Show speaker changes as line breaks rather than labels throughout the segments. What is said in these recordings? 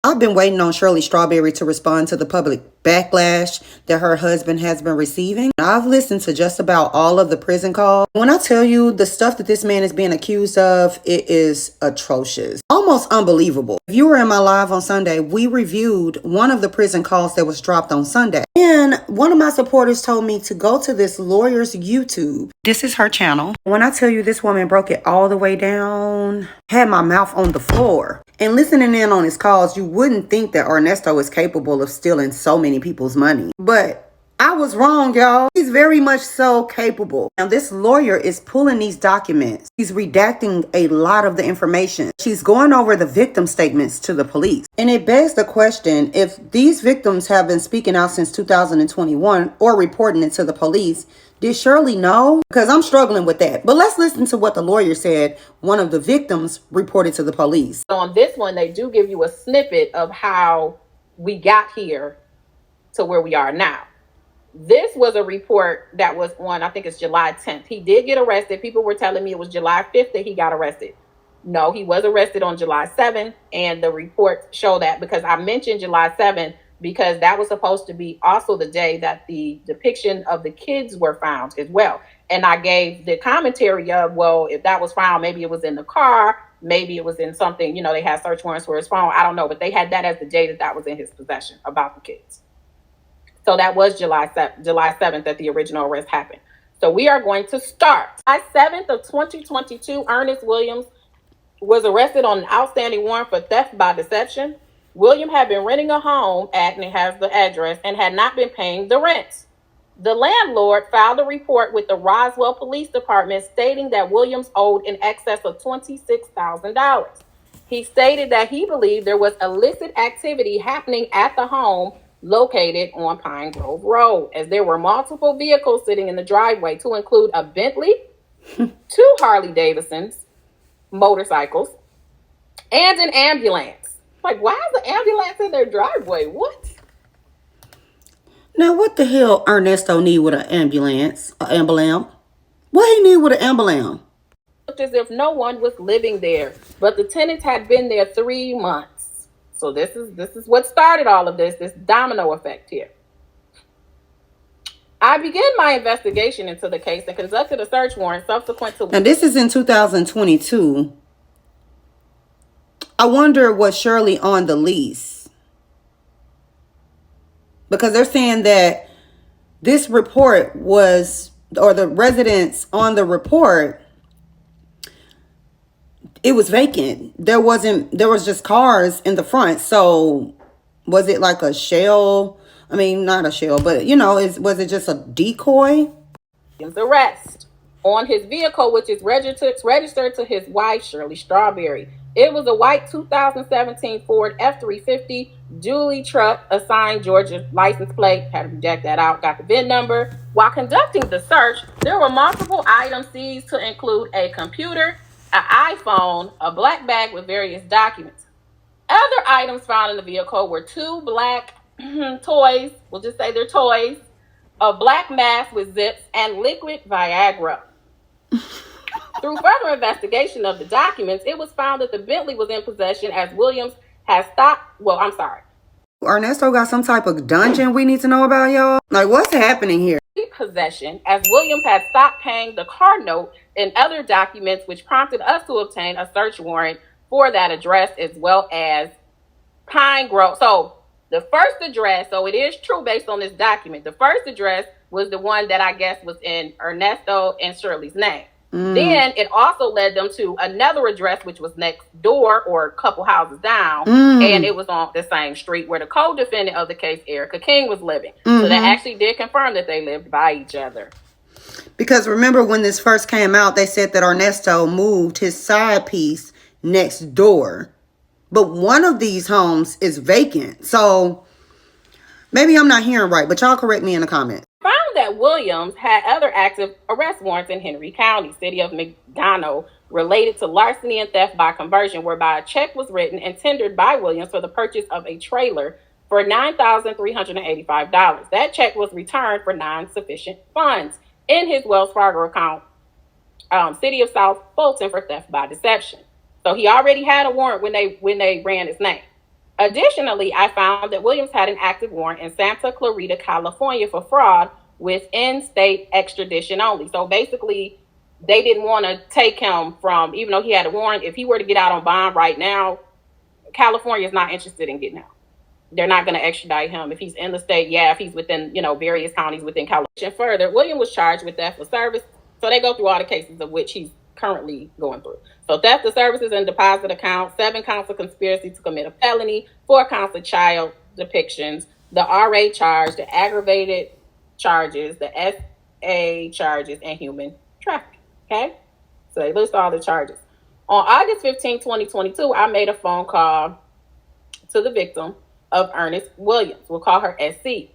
I've been waiting on Shirley Strawberry to respond to the public backlash that her husband has been receiving. I've listened to just about all of the prison calls. When I tell you the stuff that this man is being accused of, it is atrocious. Almost unbelievable. If you were in my live on Sunday, we reviewed one of the prison calls that was dropped on Sunday. And one of my supporters told me to go to this lawyer's YouTube. This is her channel. When I tell you this woman broke it all the way down, had my mouth on the floor. And listening in on his calls, you wouldn't think that Ernesto is capable of stealing so many people's money. But I was wrong, y'all. He's very much so capable. Now, this lawyer is pulling these documents. He's redacting a lot of the information. She's going over the victim statements to the police. And it begs the question, if these victims have been speaking out since 2021 or reporting it to the police, did Shirley know? Because I'm struggling with that. But let's listen to what the lawyer said one of the victims reported to the police.
On this one, they do give you a snippet of how we got here to where we are now. This was a report that was on, I think it's July 10th. He did get arrested. People were telling me it was July 5th that he got arrested. No, he was arrested on July 7th. And the reports show that, because I mentioned July 7th because that was supposed to be also the day that the depiction of the kids were found as well. And I gave the commentary of, well, if that was found, maybe it was in the car, maybe it was in something, you know, they had search warrants for his phone. I don't know, but they had that as the day that was in his possession about the kids. So that was July 7th that the original arrest happened. So we are going to start. July 7th of 2022, Ernest Williams was arrested on an outstanding warrant for theft by deception. William had been renting a home at, and it has the address, and had not been paying the rent. The landlord filed a report with the Roswell Police Department stating that Williams owed in excess of $26,000. He stated that he believed there was illicit activity happening at the home located on Pine Grove Road, as there were multiple vehicles sitting in the driveway, to include a Bentley, 2 Harley Davidsons, motorcycles, and an ambulance. Like, why is the ambulance in their driveway? What?
Now, what the hell Ernesto need with an ambulance? An ambulance? What he need with an ambulance?
Looked as if no one was living there, but the tenants had been there 3 months. So this is what started all of this domino effect here. I began my investigation into the case and conducted a search warrant subsequent to...
And this is in 2022. I wonder was Shirley on the lease? Because they're saying that this report was, or the residents on the report, it was vacant. There was just cars in the front. So was it like a shell? I mean, not a shell, but you know, was it just a decoy?
Arrest on his vehicle, which is registered to his wife, Shirley Strawberry. It was a white 2017 Ford F-350 dually truck, assigned Georgia license plate. Had to reject that out. Got the VIN number. While conducting the search, there were multiple items seized, to include a computer, an iPhone, a black bag with various documents. Other items found in the vehicle were 2 black toys. We'll just say they're toys. A black mask with zips and liquid Viagra. Through further investigation of the documents, it was found that the Bentley was in possession, as Williams has stopped. Well, I'm sorry.
Ernesto got some type of dungeon we need to know about, y'all. Like, what's happening here?
Possession, as Williams had stopped paying the car note and other documents, which prompted us to obtain a search warrant for that address, as well as Pine Grove. So the first address, so it is true based on this document, the first address was the one that I guess was in Ernesto and Shirley's name. Then it also led them to another address, which was next door or a couple houses down. And it was on the same street where the co-defendant of the case, Erica King, was living. So that actually did confirm that they lived by each other.
Because remember when this first came out, they said that Ernesto moved his side piece next door. But one of these homes is vacant. So maybe I'm not hearing right, but y'all correct me in the comments.
Found that Williams had other active arrest warrants in Henry County, city of McDonough, related to larceny and theft by conversion, whereby a check was written and tendered by Williams for the purchase of a trailer for $9,385. That check was returned for non-sufficient funds in his Wells Fargo account, city of South Fulton, for theft by deception. So he already had a warrant when they ran his name. Additionally, I found that Williams had an active warrant in Santa Clarita, California for fraud with in-state extradition only. So basically, they didn't want to take him from, even though he had a warrant, if he were to get out on bond right now, California is not interested in getting out. They're not going to extradite him if he's in the state. Yeah, if he's within, various counties within California. Further, William was charged with theft of service. So they go through all the cases of which he's currently going through. So theft of services and deposit accounts, 7 counts of conspiracy to commit a felony, 4 counts of child depictions, the RA charge, the aggravated charges, the SA charges, and human trafficking. Okay? So they list all the charges. On August 15, 2022, I made a phone call to the victim of Ernest Williams. We'll call her SC.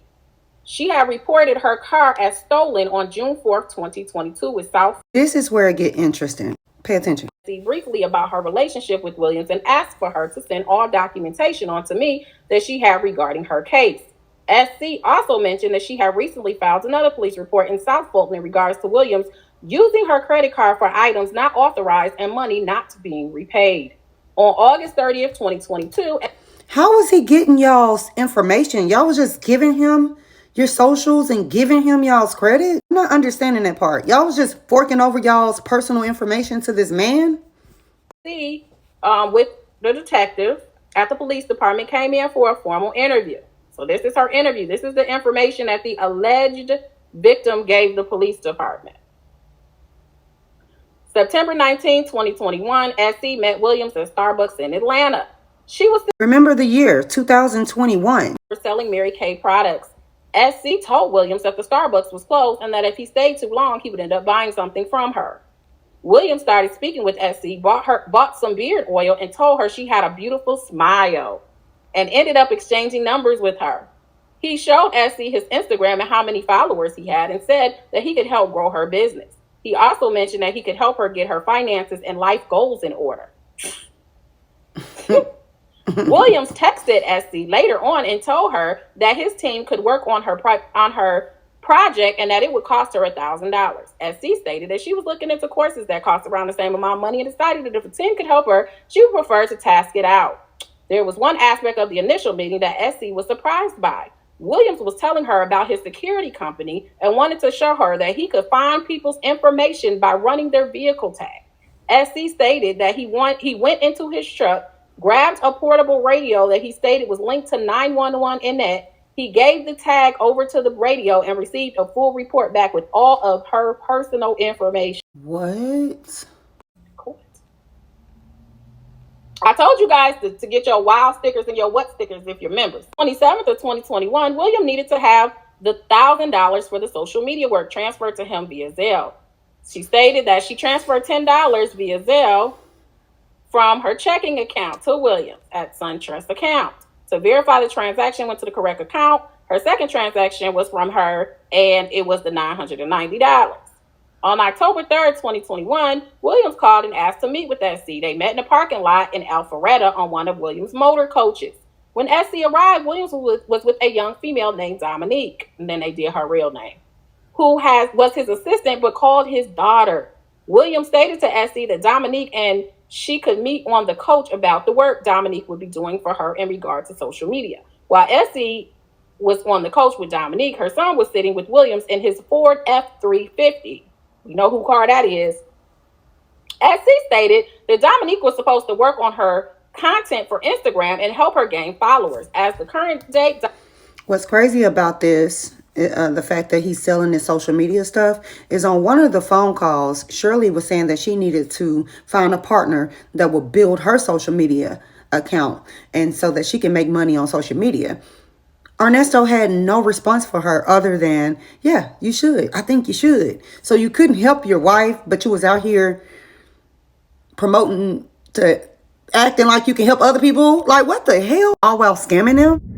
She had reported her car as stolen on June 4th, 2022 with South.
This is where it gets interesting. Pay attention.
Briefly about her relationship with Williams and asked for her to send all documentation on to me that she had regarding her case. SC also mentioned that she had recently filed another police report in South Fulton in regards to Williams using her credit card for items not authorized and money not being repaid. On August 30th, 2022.
How was he getting y'all's information? Y'all was just giving him your socials and giving him y'all's credit? I'm not understanding that part. Y'all was just forking over y'all's personal information to this man?
See, with the detective at the police department came in for a formal interview. So this is her interview. This is the information that the alleged victim gave the police department. September 19, 2021, SC met Williams at Starbucks in Atlanta. She was
remember the year 2021
selling Mary Kay products. SC told Williams that the Starbucks was closed and that if he stayed too long, he would end up buying something from her. Williams started speaking with SC, bought some beard oil, and told her she had a beautiful smile, and ended up exchanging numbers with her. He showed SC his Instagram and how many followers he had, and said that he could help grow her business. He also mentioned that he could help her get her finances and life goals in order. Williams texted SC later on and told her that his team could work on her project and that it would cost her $1,000. SC stated that she was looking into courses that cost around the same amount of money and decided that if a team could help her, she would prefer to task it out. There was one aspect of the initial meeting that SC was surprised by. Williams was telling her about his security company and wanted to show her that he could find people's information by running their vehicle tag. SC stated that he went into his truck, grabbed a portable radio that he stated was linked to 911 in net. He gave the tag over to the radio and received a full report back with all of her personal information.
What?
Cool. I told you guys to get your wild stickers and your what stickers if you're members. 27th of 2021, William needed to have the $1,000 for the social media work transferred to him via Zelle. She stated that she transferred $10 via Zelle from her checking account to Williams at SunTrust account. To verify the transaction went to the correct account. Her second transaction was from her, and it was the $990. On October 3rd, 2021, Williams called and asked to meet with SC. They met in a parking lot in Alpharetta on one of Williams' motor coaches. When SC arrived, Williams was with a young female named Dominique, and then they did her real name, who was his assistant but called his daughter. Williams stated to SC that Dominique and she could meet on the coach about the work Dominique would be doing for her in regard to social media. While SC was on the coach with Dominique, her son was sitting with Williams in his Ford F-350. You know who car that is. SC stated that Dominique was supposed to work on her content for Instagram and help her gain followers. As the current date...
What's crazy about this, the fact that he's selling this social media stuff, is on one of the phone calls, Shirley was saying that she needed to find a partner that would build her social media account and so that she can make money on social media. Ernesto had no response for her other than, yeah, you should. I think you should. So you couldn't help your wife, but you was out here acting like you can help other people. Like, what the hell? All while scamming them.